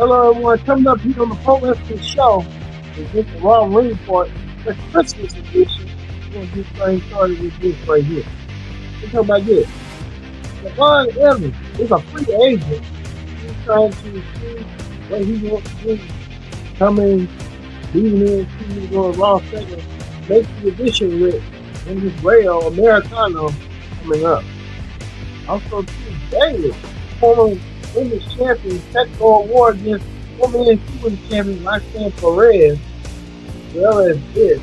Hello, everyone. Coming up here on the Pro Wrestling Show is this the Raw Report, the Christmas edition. We're going to get things started with this right here. Let's talk about this. Devon Evans is a free agent. He's trying to see what he wants to do. Coming, leaving in, to go to Raw segment, make the edition with in this Rayo Americano coming up. Also, too, Bailey, former women's champion, technical award against women's women's champion Roxanne Perez, as well as this.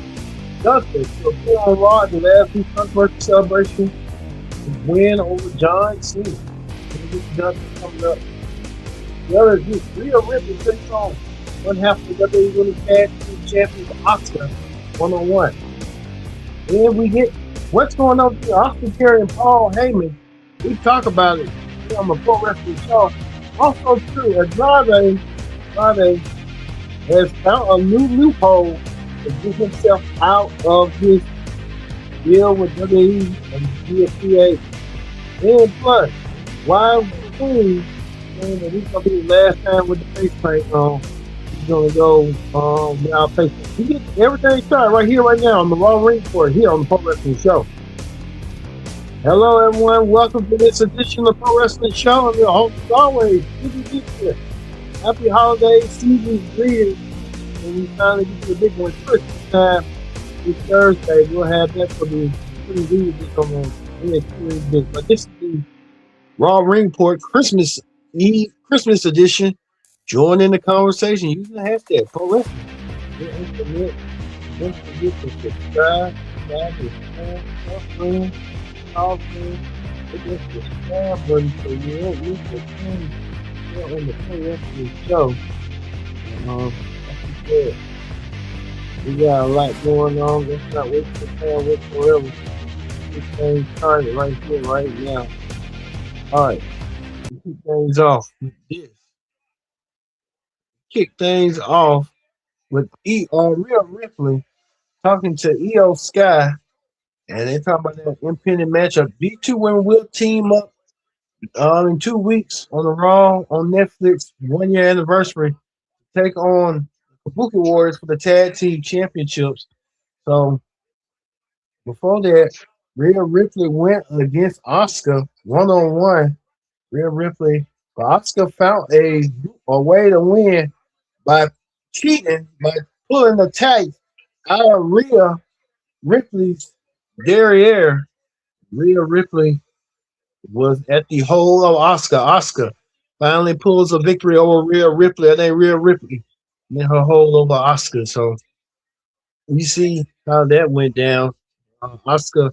Dustin to appear on Raw at the last week's controversy celebration to win over John Cena. This Dustin coming up. As well as this, Rhea Ripley takes on one half of the WWE Women's Tag Team Champions Asuka one-on-one. And we get what's going on with Austin Theory and Paul Heyman. We talk about it here on the Pro Wrestling Show. Also true, Andrade has found a new loophole to get himself out of his deal with WWE and GSPA. And plus, why Queen saying that he's gonna be the last time with the face paint on. He's gonna go without face paint. We get everything started right here, right now on the Raw Report here on the Pro Wrestling Show. Hello, everyone. Welcome to this edition of the Pro Wrestling Show. I'm your host, as always, here. Happy holidays, season's greetings, and we finally get to the big one, Christmas time. This Thursday, we'll have that for the pretty good on but this is the Raw Report Christmas Eve, Christmas edition. Join in the conversation using the hashtag Pro Wrestling. Don't forget to subscribe, friends. Also, hit the subscribe button so you don't miss the thing on the Pro Wrestling Show. Like you said, we got a lot going on. Let's not wait for time whatsoever. This thing started right here, right now. Alright, kick things off with this. Kick things off with Rhea Ripley talking to Io Sky. And they talk about that impending matchup. These two women will team up in 2 weeks on the Raw on Netflix 1 year anniversary to take on the Kabuki Warriors for the Tag Team Championships. So before that, Rhea Ripley went against Asuka one-on-one. Rhea Ripley, but Asuka found a way to win by cheating, by pulling the tags out of Rhea Ripley's derriere. Rhea Ripley was at the hole of Asuka. Asuka finally pulls a victory over Rhea Ripley. I think Rhea Ripley in her hole over Asuka. So we see how that went down. Asuka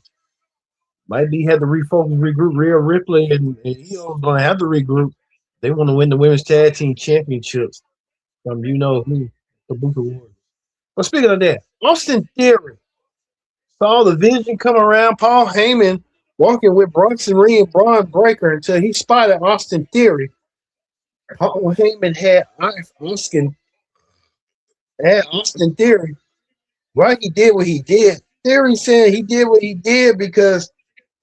might be had to refocus, regroup. Rhea Ripley and Io going to have to regroup. They want to win the women's tag team championships from you know who, the Kabuki Warriors. But speaking of that, Austin Theory saw the vision come around. Paul Heyman walking with Bronson Reed and Braun Breaker until he spotted Austin Theory. Paul Heyman had Austin Theory. Why he did what he did. Theory said he did what he did because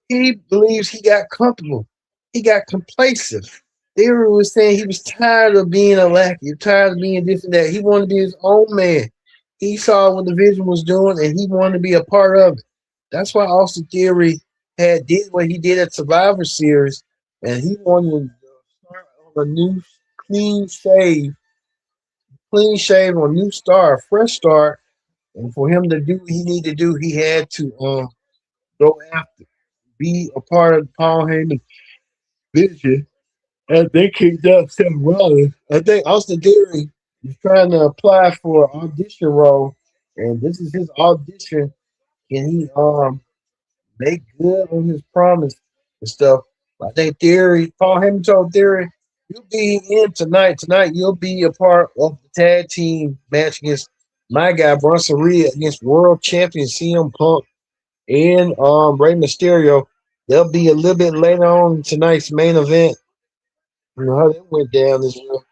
he believes he got comfortable. He got complacent. Theory was saying he was tired of being a lackey, tired of being this and that. He wanted to be his own man. He saw what the vision was doing, and he wanted to be a part of it. That's why Austin Theory did what he did at Survivor Series, and he wanted to start on a new clean shave on a new start, a fresh start. And for him to do what he needed to do, he had to go after, be a part of Paul Heyman's vision. And they kicked out Seth Rollins. I think Austin Theory is trying to apply for an audition role, and this is his audition. Can he make good on his promise and stuff? I think Paul Heyman told Theory, you'll be in tonight. Tonight you'll be a part of the tag team match against my guy Bronson Reed against world champion CM Punk and Rey Mysterio. They'll be a little bit later on in tonight's main event. You know how that went down as well.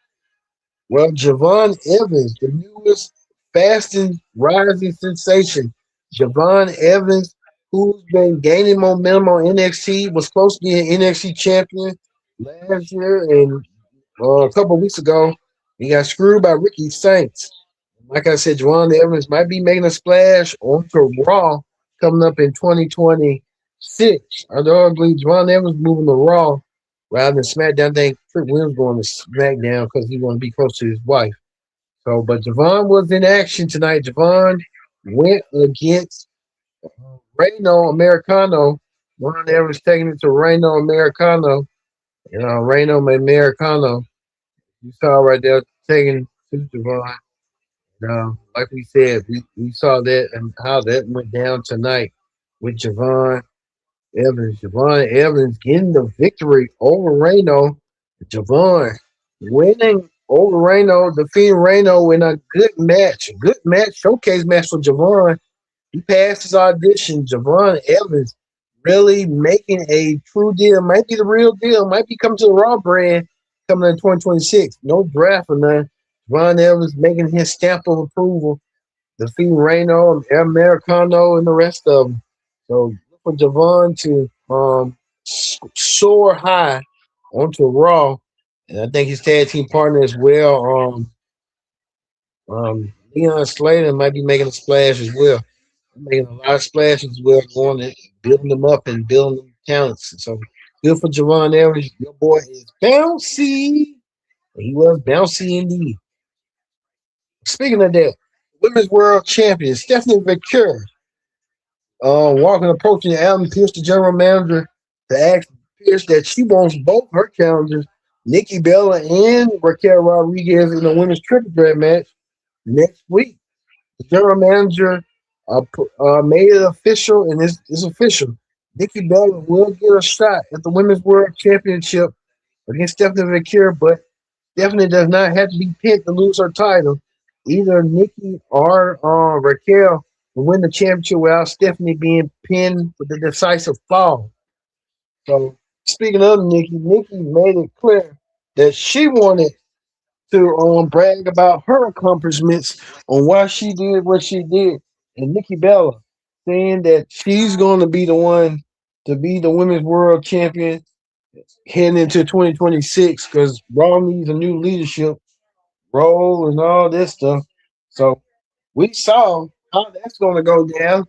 Well, Javon Evans, the newest fast and rising sensation. Javon Evans, who's been gaining momentum on NXT, was supposed to be an NXT champion last year and a couple of weeks ago. He got screwed by Ricky Saints. Like I said, Juwan Evans might be making a splash onto Raw coming up in 2026. Although I believe Juwan Evans moving to Raw rather than SmackDown. I think Trick Williams going to SmackDown because he want to be close to his wife. So, but Javon was in action tonight. Javon went against Reno Americano. Juwan Evans taking it to Reno Americano. Reno Americano. You saw right there taking to Javon. Like we said, we saw that and how that went down tonight with Javon Evans. Javon Evans getting the victory over Reno. Javon winning over Reno, defeating Reno in a good match. Good match, showcase match for Javon. He passed his audition. Javon Evans really making a true deal. Might be the real deal. Might be coming to the Raw brand coming in 2026. No draft or nothing. Javon Evans making his stamp of approval, defeating Reno, Americano, and the rest of them. So look for Javon to soar high onto Raw. And I think his tag team partner as well, Leon Slater, might be making a splash as well. Making a lot of splashes as well, going and building them up and building them talents. So good for Javon Evans. Your boy is bouncy. He was bouncy indeed. Speaking of that, Women's World Champion Stephanie McCure walking, approaching Alan Pierce, the general manager, to ask Pierce that she wants both her challengers, Nikki Bella and Raquel Rodriguez, in the women's triple threat match next week. The general manager made it official, and it's official. Nikki Bella will get a shot at the Women's World Championship against Stephanie McCure, but Stephanie does not have to be pinned to lose her title. Either Nikki or Raquel will win the championship without Stephanie being pinned with the decisive fall. So, speaking of Nikki, Nikki made it clear that she wanted to brag about her accomplishments on why she did what she did. And Nikki Bella saying that she's going to be the one to be the women's world champion heading into 2026 because Raw needs a new leadership role and all this stuff. So we saw how that's going to go down.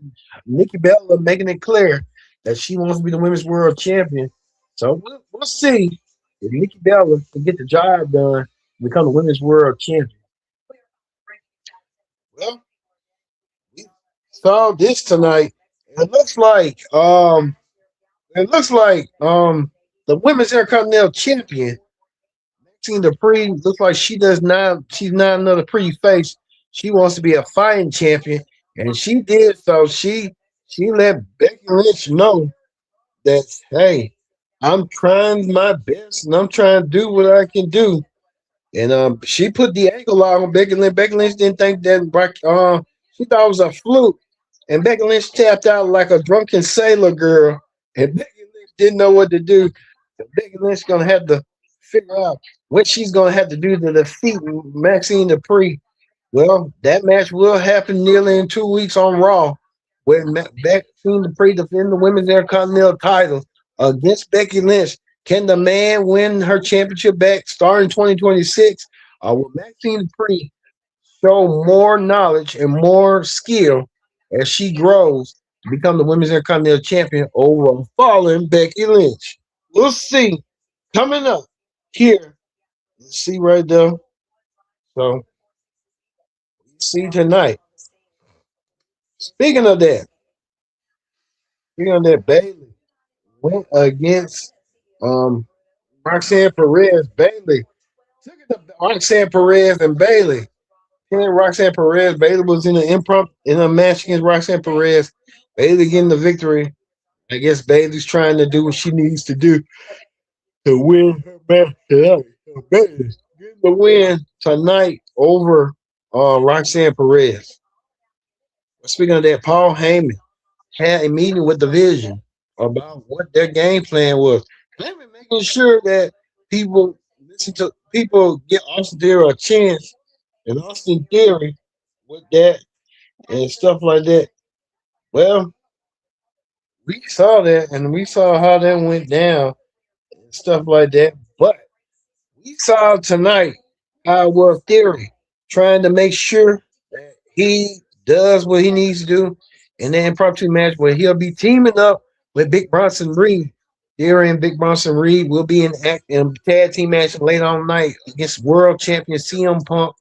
And Nikki Bella making it clear that she wants to be the women's world champion. So we'll see if Nikki Bella can get the job done, become the women's world champion. Well, we saw this tonight. It looks like the women's Intercontinental champion Maxine Dupree looks like she does not. She's not another pretty face. She wants to be a fighting champion, and she did so. She let Becky Lynch know that hey, I'm trying my best and I'm trying to do what I can do. And she put the ankle out on Becky Lynch. Becky Lynch didn't think that she thought it was a fluke. And Becky Lynch tapped out like a drunken sailor girl. And Becky Lynch didn't know what to do. So Becky Lynch gonna have to figure out what she's gonna have to do to defeat Maxine Dupree. Well, that match will happen nearly in 2 weeks on Raw, where Maxine Dupree defend the women's Intercontinental title against Becky Lynch. Can the man win her championship back starting 2026? Or will Maxine Dupree show more knowledge and more skill as she grows to become the women's Intercontinental champion over a fallen Becky Lynch? We'll see. Coming up here, see right there. So, see tonight. Speaking of that, Bailey went against um, Roxanne Perez. Bailey took it to Roxanne Perez and Bailey. And Roxanne Perez. Bailey was in an impromptu in a match against Roxanne Perez. Bailey getting the victory. I guess Bailey's trying to do what she needs to do to win her match tonight. So Bailey getting the win tonight over Roxanne Perez. Speaking of that, Paul Heyman had a meeting with the Vision about what their game plan was. Heyman making sure that people listen to people get Austin Theory a chance and Austin Theory with that and stuff like that. Well, we saw that and we saw how that went down and stuff like that. But we saw tonight Our Theory, trying to make sure that he does what he needs to do in the impromptu match where he'll be teaming up with Big Bronson Reed. Theory and Big Bronson Reed will be in tag team match later on night against world champion CM Punk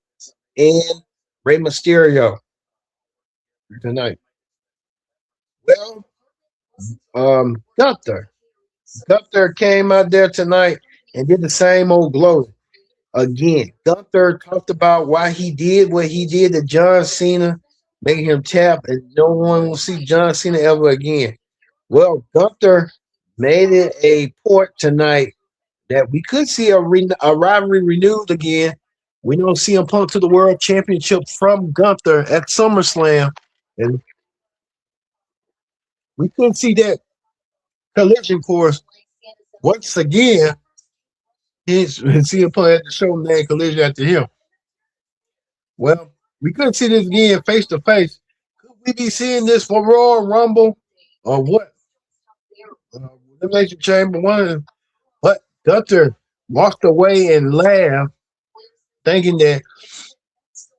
and Rey Mysterio tonight. Well, Gunther. Gunther came out there tonight and did the same old glory again. Gunther talked about why he did what he did to John Cena, making him tap, and no one will see John Cena ever again. Well, Gunther made it a point tonight that we could see a rivalry renewed again. We don't see him Punk to the World Championship from Gunther at SummerSlam, and we could see that collision course once again. He's CM Punk at the show man collision after him. Well, we could see this again face to face. Could we be seeing this for Royal Rumble or what? Elimination Chamber one, but Gunther walked away and laughed, thinking that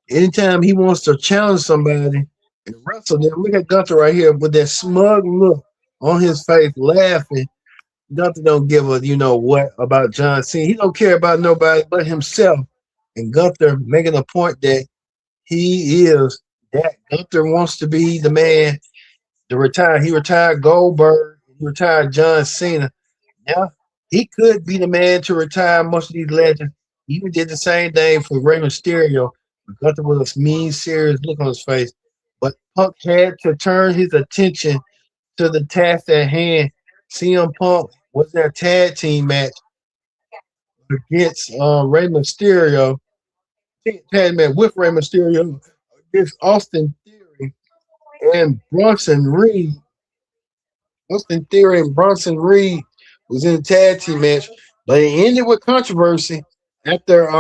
anytime he wants to challenge somebody and wrestle them, look at Gunther right here with that smug look on his face, laughing. Gunther don't give a you know what about John Cena. He don't care about nobody but himself. And Gunther making a point that he is that. Gunther wants to be the man to retire. He retired Goldberg. He retired John Cena. Now he could be the man to retire most of these legends. He even did the same thing for Rey Mysterio. Gunther with a mean, serious look on his face. But Punk had to turn his attention to the task at hand. CM Punk was their tag team match against Rey Mysterio. Tag match with Rey Mysterio against Austin Theory and Bronson Reed. Austin Theory and Bronson Reed was in a tag team match, but it ended with controversy after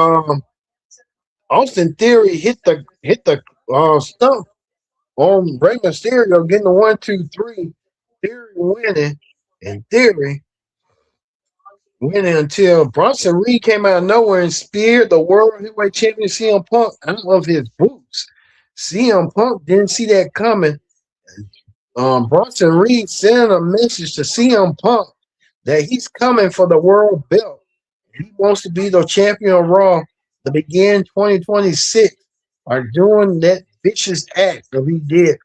Austin Theory hit the stump on Rey Mysterio, getting the 1, 2, 3. Theory winning, and Theory winning until Bronson Reed came out of nowhere and speared the world heavyweight champion CM Punk out of his boots. CM Punk didn't see that coming. Bronson Reed sent a message to CM Punk that he's coming for the world belt. He wants to be the champion of Raw to begin 2026 or doing that vicious act that he did.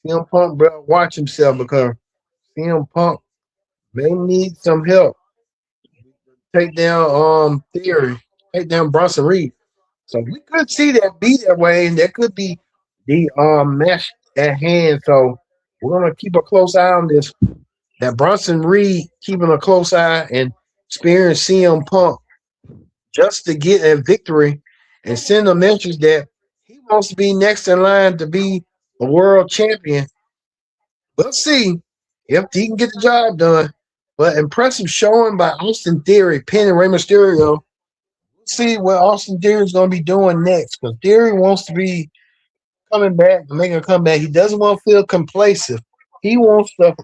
CM Punk better watch himself because CM Punk may need some help. Take down Theory, take down Bronson Reed. So we could see that be that way, and that could be the match at hand. So we're gonna keep a close eye on this. That Bronson Reed keeping a close eye and sparing CM Punk just to get a victory and send a message that he wants to be next in line to be a world champion. We'll see if he can get the job done. But impressive showing by Austin Theory pinning Rey Mysterio. See what Austin Theory is going to be doing next because Theory wants to be coming back and making a comeback. He doesn't want to feel complacent. He wants to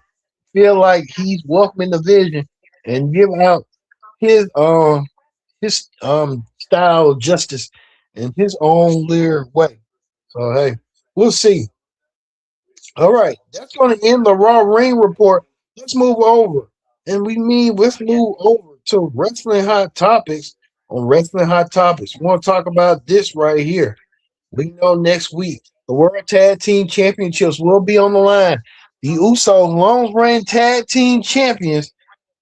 feel like he's welcoming the vision and give out his style of justice in his own lyric way. So hey, we'll see. All right, that's going to end the Raw Ring report. Let's move over, and let's move over to Wrestling Hot Topics. On Wrestling Hot Topics, we want to talk about this right here. We know next week the World Tag Team Championships will be on the line. The Usos, long reigning tag team champions,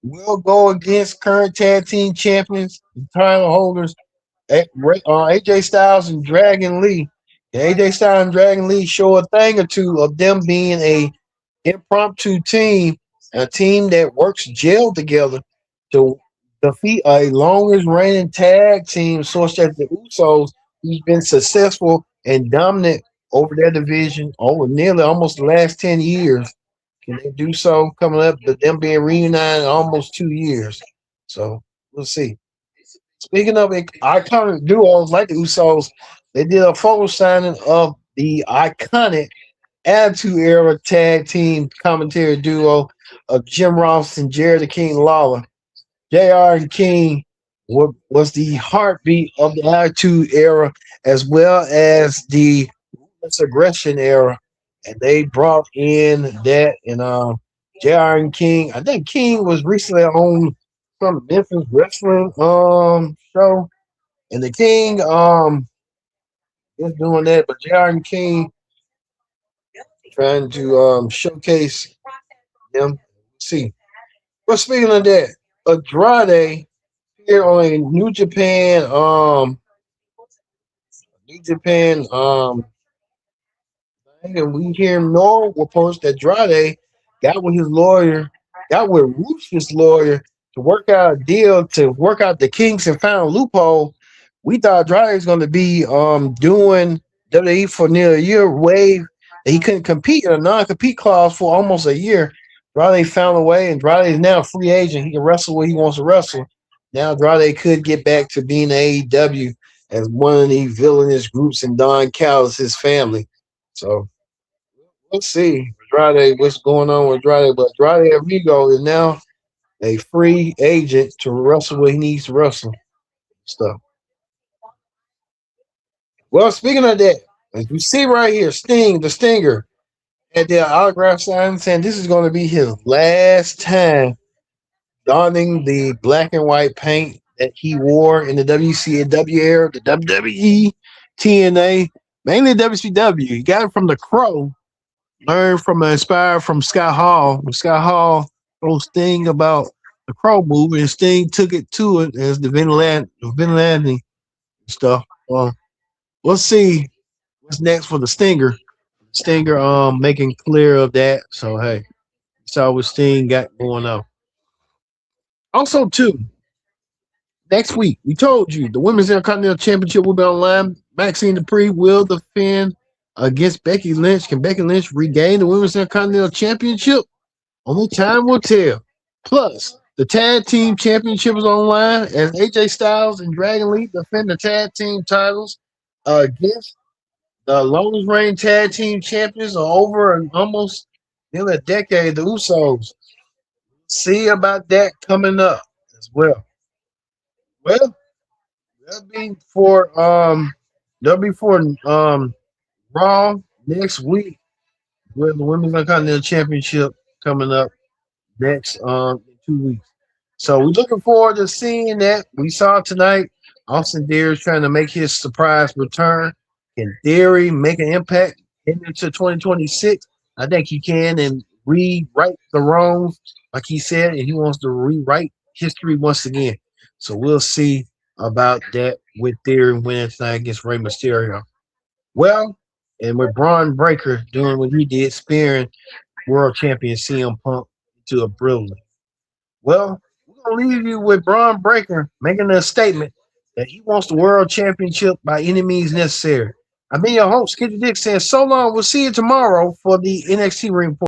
will go against current tag team champions, the title holders, AJ Styles and Dragon Lee. AJ Styles and Dragon Lee show a thing or two of them being a impromptu team, a team that works gel together to defeat a longest reigning tag team such as the Usos, who's been successful and dominant over their division over nearly almost the last 10 years. Can they do so coming up? But them being reunited in almost 2 years. So we'll see. Speaking of iconic duos like the Usos, they did a photo signing of the iconic Attitude Era tag team commentary duo of Jim Ross and Jerry the King Lawler. JR and King what was the heartbeat of the Attitude Era, as well as the Ruthless Aggression Era, and they brought in that and JR and King. I think King was recently on some Memphis wrestling show, and the King is doing that, but JR and King trying to showcase them. See, but speaking of that, Andrade here on New Japan and we hear no reports that Andrade got with his lawyer, got with Rufus' lawyer to work out a deal to work out the kinks and found a loophole. We thought Andrade was going to be doing WWE for near a year wave that he couldn't compete in a non-compete clause for almost a year. Andrade found a way, and Andrade is now a free agent. He can wrestle where he wants to wrestle. Now Andrade could get back to being AEW as one of the villainous groups in Don Callis' family. So let's see, Andrade, what's going on with Andrade? But Andrade Amigo is now a free agent to wrestle where he needs to wrestle. Stuff. Well, speaking of that, as you see right here, Sting, the Stinger, at the autograph sign saying this is going to be his last time donning the black and white paint that he wore in the WCW era, the WWE, TNA, mainly WCW. He got it from the Crow, learned from inspired from Scott Hall. Scott Hall told Sting about the Crow movie, and Sting took it to it as the vigilante stuff. We'll see what's next for the Stinger. Stinger making clear of that. So hey, saw what Sting got going on. Also, too, next week we told you the Women's Intercontinental Championship will be online. Maxine Dupree will defend against Becky Lynch. Can Becky Lynch regain the Women's Intercontinental Championship? Only time will tell. Plus, the tag team championship is online as AJ Styles and Dragon Lee defend the tag team titles against the longest reigning tag team champions of over and almost nearly a decade, the Usos. See about that coming up as well. Well, that'll be for Raw next week with the Women's Intercontinental Championship coming up next in 2 weeks. So we're looking forward to seeing that. We saw tonight Austin Theory trying to make his surprise return. Can Theory make an impact heading into 2026? I think he can and rewrite the wrongs, like he said, and he wants to rewrite history once again. So we'll see about that with Theory winning tonight against Rey Mysterio. Well, and with Braun Breaker doing what he did, spearing world champion CM Punk into a brilliant. Well, we're gonna leave you with Braun Breaker making a statement that he wants the world championship by any means necessary. I've been your host, Skitty Dick, saying so long. We'll see you tomorrow for the NXT Ring Report.